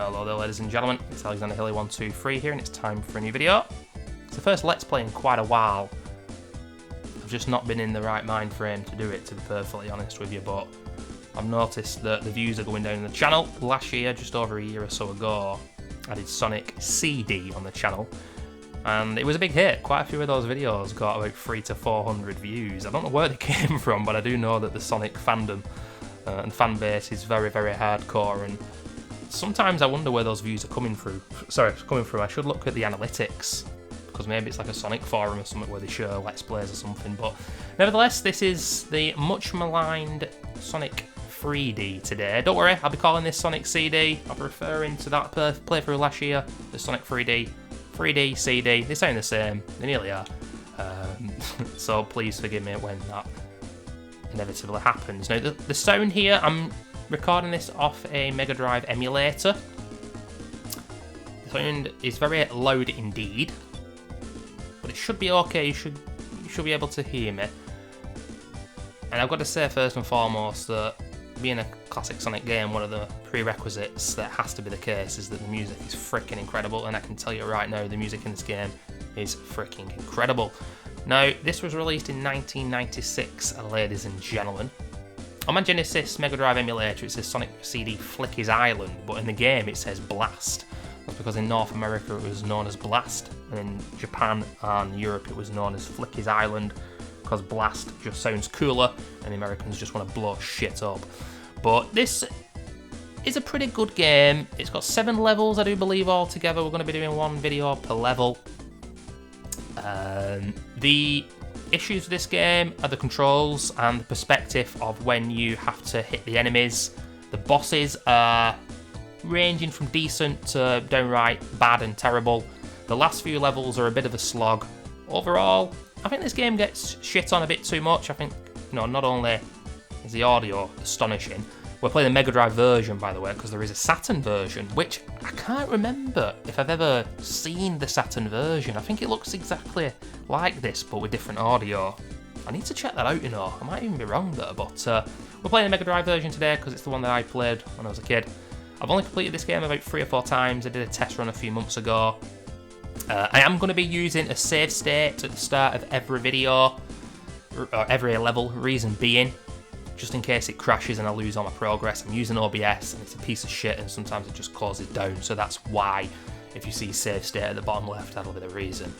Hello there ladies and gentlemen, it's Alexander Hilly123 here and it's time for a new video. It's the first Let's Play in quite a while. I've just not been in the right mind frame to do it, to be perfectly honest with you, but I've noticed that the views are going down on the channel. Last year, just over a year or so ago, I did Sonic CD on the channel and it was a big hit. Quite a few of those videos got about 300 to 400 views. I don't know where they came from, but I do know that the Sonic fandom and fan base is very, very hardcore, and sometimes I wonder where those views are coming through. I should look at the analytics, because maybe it's like a Sonic forum or something where they show Let's Plays or something. But nevertheless, this is the much maligned Sonic 3D today. Don't worry, I'll be calling this Sonic CD. I'm referring to that playthrough last year, the Sonic 3D. 3D, CD, they sound the same, they nearly are. So please forgive me when that inevitably happens. Now, the sound here, I'm recording this off a Mega Drive emulator. The sound is very loud indeed, but it should be okay. You should be able to hear me. And I've got to say first and foremost that being a classic Sonic game, one of the prerequisites that has to be the case is that the music is freaking incredible, and I can tell you right now the music in this game is freaking incredible. Now, this was released in 1996, ladies and gentlemen. On my Genesis Mega Drive emulator it says Sonic CD Flicky's Island, but in the game it says Blast. That's because in North America it was known as Blast, and in Japan and Europe it was known as Flicky's Island, because Blast just sounds cooler and the Americans just want to blow shit up. But this is a pretty good game. It's got 7 levels, I do believe, altogether. We're going to be doing 1 video per level. The issues with this game are the controls and the perspective of when you have to hit the enemies. The bosses are ranging from decent to downright bad and terrible. The last few levels are a bit of a slog. Overall, I think this game gets shit on a bit too much. I think, not only is the audio astonishing, we're playing the Mega Drive version, by the way, because there is a Saturn version, which I can't remember if I've ever seen the Saturn version. I think it looks exactly like this, but with different audio. I need to check that out, I might even be wrong there, but we're playing the Mega Drive version today because it's the one that I played when I was a kid. I've only completed this game about 3 or 4 times. I did a test run a few months ago. I am going to be using a save state at the start of every video, or every level, reason being, just in case it crashes and I lose all my progress. I'm using OBS and it's a piece of shit and sometimes it just closes down, so that's why if you see save state at the bottom left, that'll be the reason.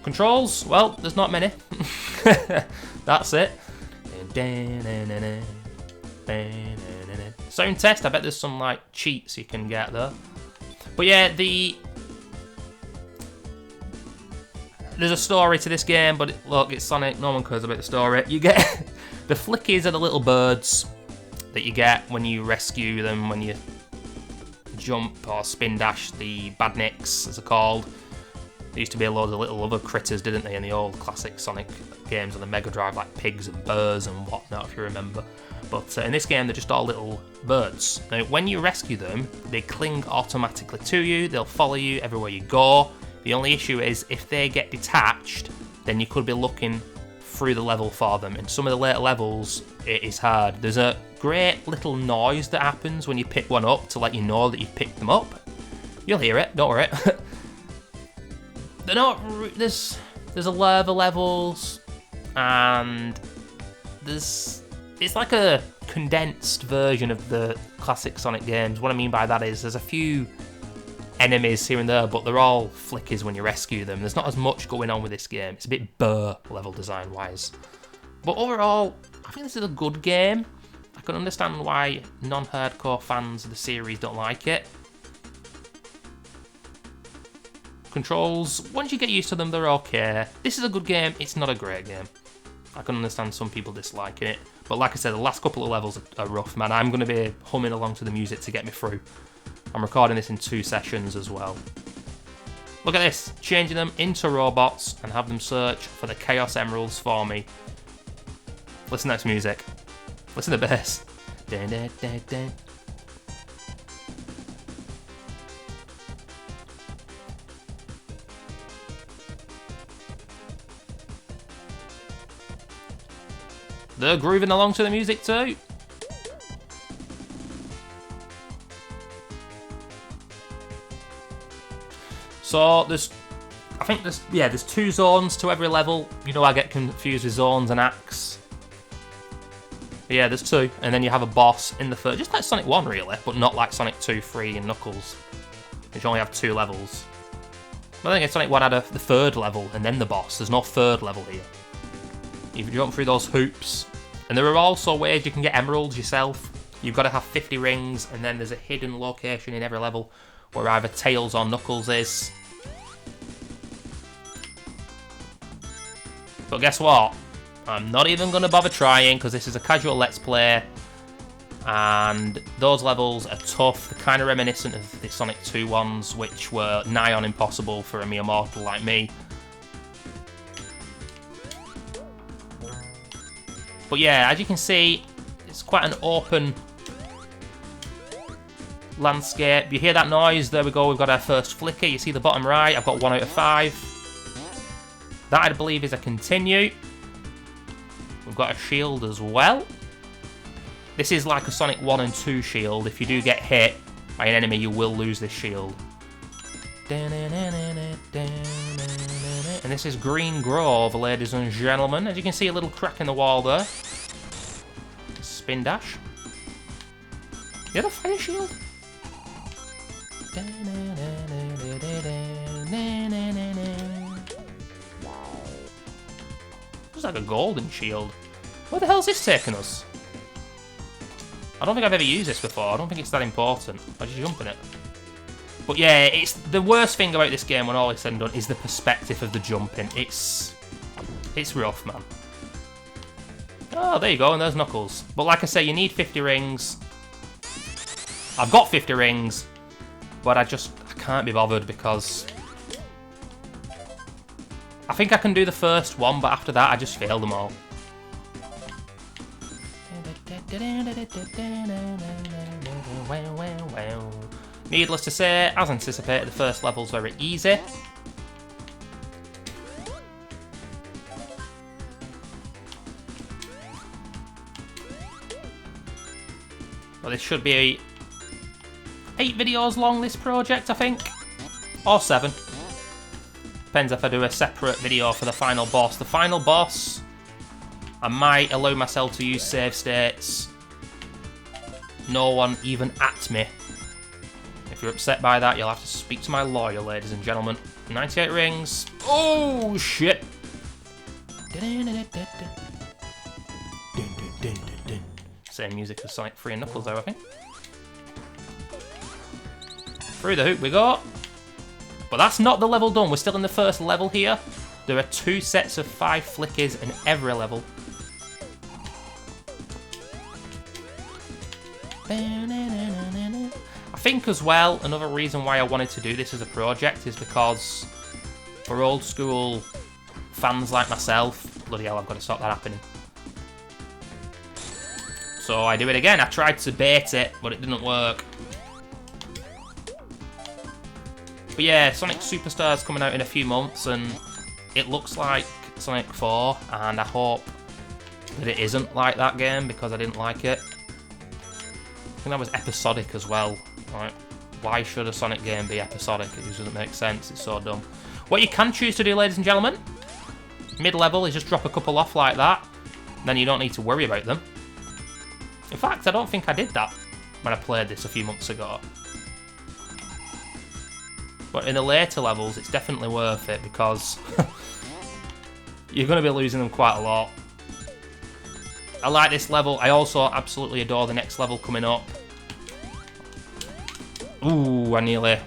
Controls, well, there's not many. That's it. Sound test, I bet there's some like cheats you can get there. But yeah, there's a story to this game, but look, it's Sonic, no one cares about the story. You get the flickies are the little birds that you get when you rescue them, when you jump or spin dash the badniks, as they're called. There used to be a load of little other critters, didn't they, in the old classic Sonic games on the Mega Drive, like pigs and birds and whatnot, if you remember. But in this game, they're just all little birds. Now, when you rescue them, they cling automatically to you, they'll follow you everywhere you go. The only issue is, if they get detached, then you could be looking through the level for them, and some of the later levels, it is hard. There's a great little noise that happens when you pick one up to let you know that you've picked them up. You'll hear it, don't worry. They're not... There's a lot of levels, and it's like a condensed version of the classic Sonic games. What I mean by that is there's a few enemies here and there, but they're all flickies when you rescue them. There's not as much going on with this game. It's a bit burr level design wise. But overall, I think this is a good game. I can understand why non-hardcore fans of the series don't like it. Controls, once you get used to them, they're okay. This is a good game, it's not a great game. I can understand some people disliking it. But like I said, the last couple of levels are rough, man. I'm going to be humming along to the music to get me through. I'm recording this in 2 sessions as well. Look at this, changing them into robots and have them search for the Chaos Emeralds for me. Listen to this music. Listen to the bass. Dun, dun, dun, dun. They're grooving along to the music too. So there's 2 zones to every level. You know I get confused with zones and acts. But yeah, there's 2, and then you have a boss in the first, just like Sonic 1 really, but not like Sonic 2, 3, and Knuckles, which only have 2 levels. But I think Sonic 1 had the 3rd level, and then the boss. There's no 3rd level here. You jump through those hoops, and there are also ways you can get emeralds yourself. You've got to have 50 rings, and then there's a hidden location in every level where either Tails or Knuckles is. But guess what? I'm not even going to bother trying, because this is a casual Let's Play, and those levels are tough. They're kind of reminiscent of the Sonic 2 ones, which were nigh on impossible for a mere mortal like me. But yeah, as you can see, it's quite an open landscape. You hear that noise? There we go, we've got our first flicker. You see the bottom right, I've got 1 out of 5. That, I believe, is a continue. We've got a shield as well. This is like a Sonic 1 and 2 shield. If you do get hit by an enemy, you will lose this shield. And this is Green Grove, ladies and gentlemen. As you can see, a little crack in the wall there. Spin dash. You have a fire shield? Looks like a golden shield. Where the hell is this taking us? I don't think I've ever used this before. I don't think it's that important. I just jump in it. But yeah, it's the worst thing about this game when all is said and done is the perspective of the jumping. It's rough, man. Oh, there you go, and there's Knuckles. But like I say, you need 50 rings. I've got 50 rings, but I can't be bothered because I think I can do the first one, but after that I just fail them all. Needless to say, as anticipated, the first level's very easy. Well, this should be 8 videos long, this project, I think. Or 7. Depends if I do a separate video for the final boss. The final boss, I might allow myself to use save states. No one even at me. If you're upset by that, you'll have to speak to my lawyer, ladies and gentlemen. 98 rings. Oh, shit. Same music as Sonic 3 and Knuckles, though, I think. Through the hoop we go. But that's not the level done. We're still in the first level here. There are 2 sets of 5 flickers in every level. I think as well, another reason why I wanted to do this as a project is because for old school fans like myself, bloody hell, I've got to stop that happening. So I do it again. I tried to bait it, but it didn't work. But yeah, Sonic Superstar's coming out in a few months, and it looks like Sonic 4, and I hope that it isn't like that game, because I didn't like it. I think that was episodic as well. Right? Why should a Sonic game be episodic? It just doesn't make sense. It's so dumb. What you can choose to do, ladies and gentlemen, mid-level is just drop a couple off like that. Then you don't need to worry about them. In fact, I don't think I did that when I played this a few months ago. But in the later levels, it's definitely worth it because you're going to be losing them quite a lot. I like this level. I also absolutely adore the next level coming up. Ooh, I nearly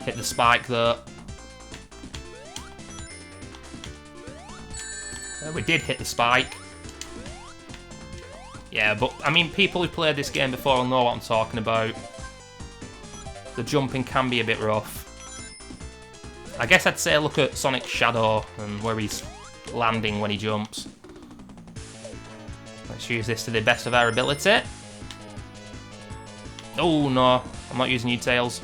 hit the spike there. We did hit the spike. Yeah, but, I mean, people who played this game before will know what I'm talking about. The jumping can be a bit rough. I guess I'd say look at Sonic's shadow and where he's landing when he jumps. Let's use this to the best of our ability. Oh, no. I'm not using U-Tails.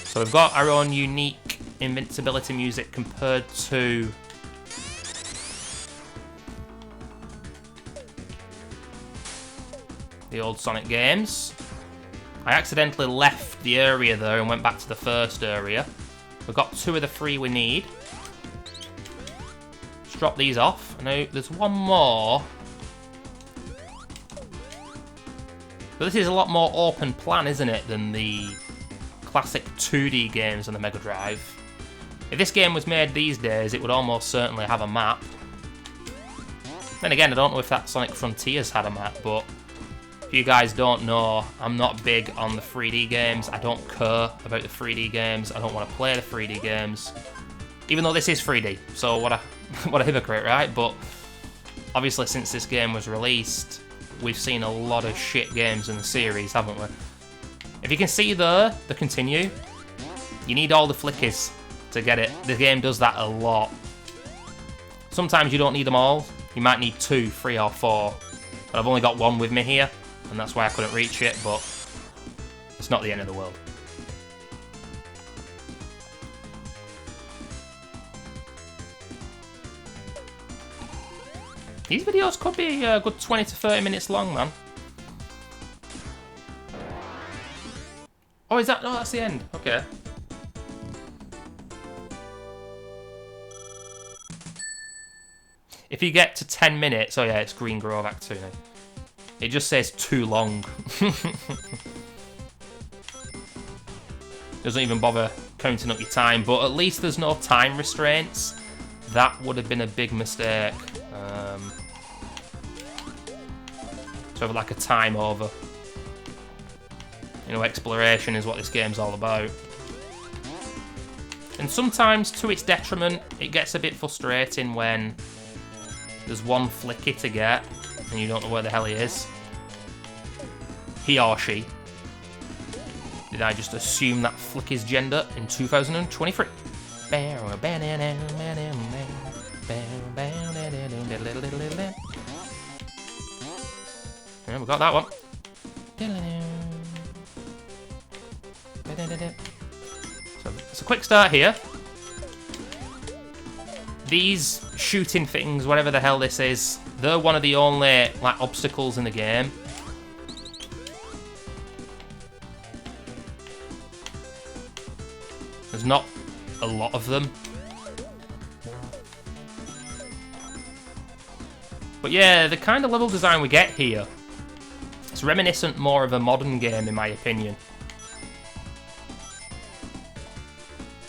So we've got our own unique invincibility music compared to the old Sonic games. I accidentally left the area there and went back to the first area. We've got 2 of the 3 we need. Let's drop these off. Now, there's one more. But this is a lot more open plan, isn't it, than the classic 2D games on the Mega Drive. If this game was made these days, it would almost certainly have a map. Then again, I don't know if that Sonic Frontiers had a map, but if you guys don't know, I'm not big on the 3D games. I don't care about the 3D games. I don't want to play the 3D games. Even though this is 3D, so what a hypocrite, right? But obviously since this game was released, we've seen a lot of shit games in the series, haven't we? If you can see there, the continue, you need all the flickies to get it. The game does that a lot. Sometimes you don't need them all. You might need 2, 3 or 4. But I've only got 1 with me here, and that's why I couldn't reach it, but it's not the end of the world. These videos could be a good 20 to 30 minutes long, man. Oh, is that? No, that's the end. Okay. If you get to 10 minutes... Oh, yeah, it's Green Grove Act 2 now. It just says too long. Doesn't even bother counting up your time, but at least there's no time restraints. That would have been a big mistake. To have like a time over. You know, exploration is what this game's all about. And sometimes, to its detriment, it gets a bit frustrating when there's one flicky to get and you don't know where the hell he is. He or she. Did I just assume that flicky's gender in 2023? Yeah, we got that one. So it's a quick start here. These shooting things, whatever the hell this is, they're one of the only like obstacles in the game. There's not a lot of them. But yeah, the kind of level design we get here, it's reminiscent more of a modern game in my opinion.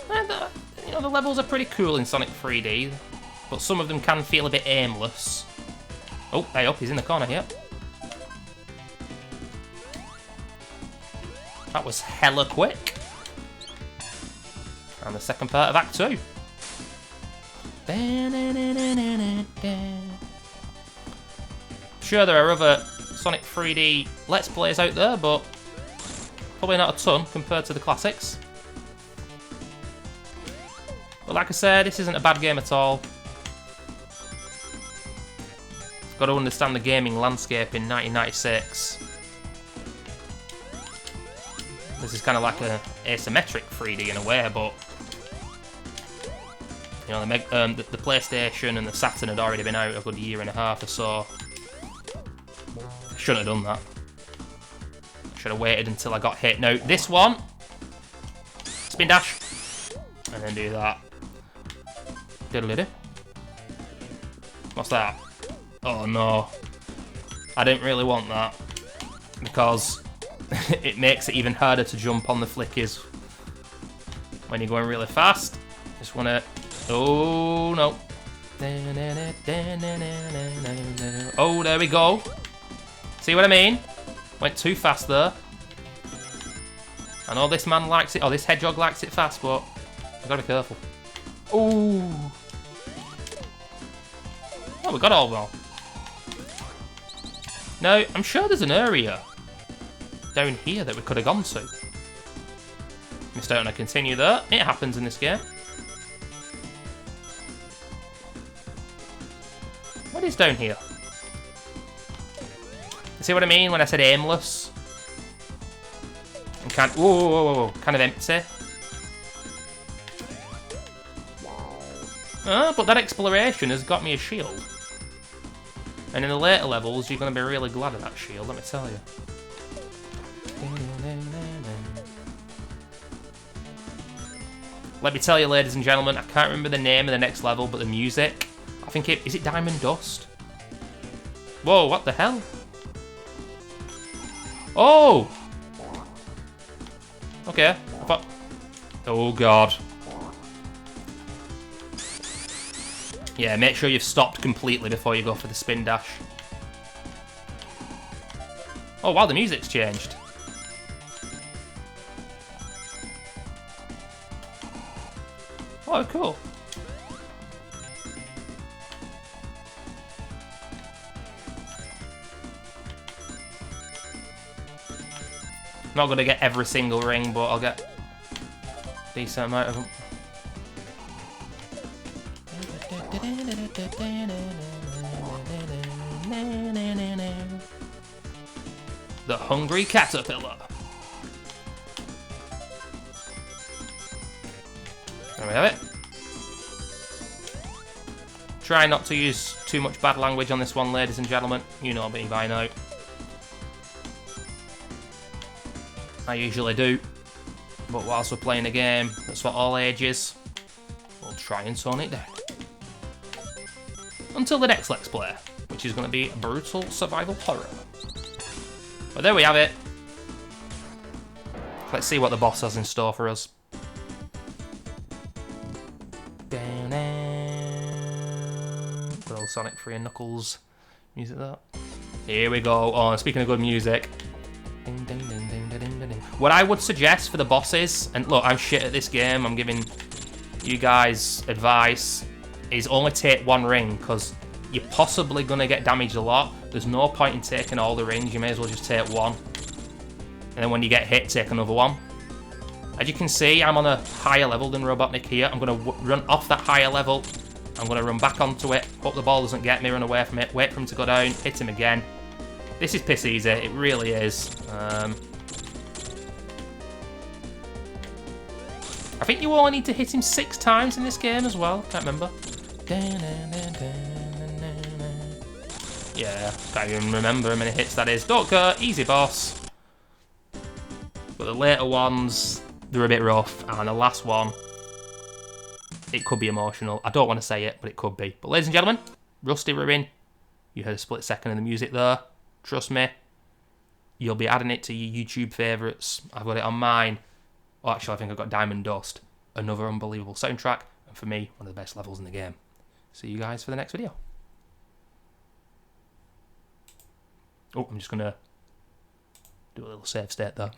And you know, the levels are pretty cool in Sonic 3D, but some of them can feel a bit aimless. Oh, hey up, he's in the corner here. That was hella quick. And the second part of Act 2. Sure, there are other Sonic 3D Let's Plays out there, but probably not a ton compared to the classics. But like I said, this isn't a bad game at all. Got to understand the gaming landscape in 1996. This is kind of like an asymmetric 3D in a way, but you know, the PlayStation and the Saturn had already been out a good year and a half or so. Shouldn't have done that. Should have waited until I got hit. Now, this one, spin dash, and then do that. Diddle-diddle. What's that? Oh no. I didn't really want that, because it makes it even harder to jump on the flickies when you're going really fast. Just want to... Oh, no. Oh, there we go. See what I mean? Went too fast there. I know this man likes it, or this hedgehog likes it fast, but I've got to be careful. Ooh. Oh, we got it all well. Now, I'm sure there's an area down here that we could have gone to. Missed out on a continue there. It happens in this game. What is down here? See what I mean when I said aimless? And kind of empty. But that exploration has got me a shield. And in the later levels, you're going to be really glad of that shield, let me tell you. Let me tell you, ladies and gentlemen, I can't remember the name of the next level, but the music, I think is it Diamond Dust? Whoa, what the hell? Oh! Okay, I thought... Oh, God. Yeah, make sure you've stopped completely before you go for the spin dash. Oh, wow, the music's changed. Oh, cool. Not going to get every single ring, but I'll get a decent amount of them. The Hungry Caterpillar. There we have it. Try not to use too much bad language on this one, ladies and gentlemen. You know me by now. I usually do. But whilst we're playing a game that's for all ages, we'll try and tone it down. Until the next Let's Play, which is going to be brutal survival horror. But there we have it. Let's see what the boss has in store for us. Little Sonic 3 and Knuckles music there. Here we go. Oh, speaking of good music. What I would suggest for the bosses, and look, I'm shit at this game, I'm giving you guys advice, is only take one ring, because you're possibly going to get damaged a lot. There's no point in taking all the rings, you may as well just take one. And then when you get hit, take another one. As you can see, I'm on a higher level than Robotnik here. I'm going to run off that higher level. I'm going to run back onto it, hope the ball doesn't get me, run away from it, wait for him to go down, hit him again. This is piss easy, it really is. I think you only need to hit him 6 times in this game as well, can't remember. Yeah, can't even remember how many hits that is. Don't go, easy boss. But the later ones, they're a bit rough, and the last one, it could be emotional. I don't want to say it, but it could be. But ladies and gentlemen, Rusty Ruin, you heard a split second of the music there. Trust me, you'll be adding it to your YouTube favourites. I've got it on mine. Oh, actually, I think I've got Diamond Dust. Another unbelievable soundtrack, and for me, one of the best levels in the game. See you guys for the next video. Oh, I'm just going to do a little save state there.